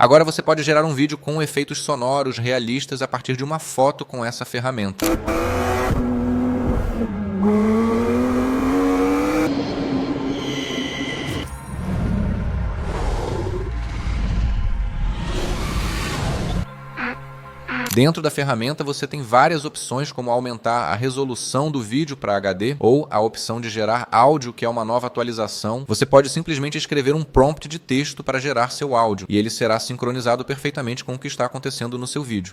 Agora você pode gerar um vídeo com efeitos sonoros realistas a partir de uma foto com essa ferramenta. Dentro da ferramenta você tem várias opções, como aumentar a resolução do vídeo para HD ou a opção de gerar áudio, que é uma nova atualização. Você pode simplesmente escrever um prompt de texto para gerar seu áudio e ele será sincronizado perfeitamente com o que está acontecendo no seu vídeo.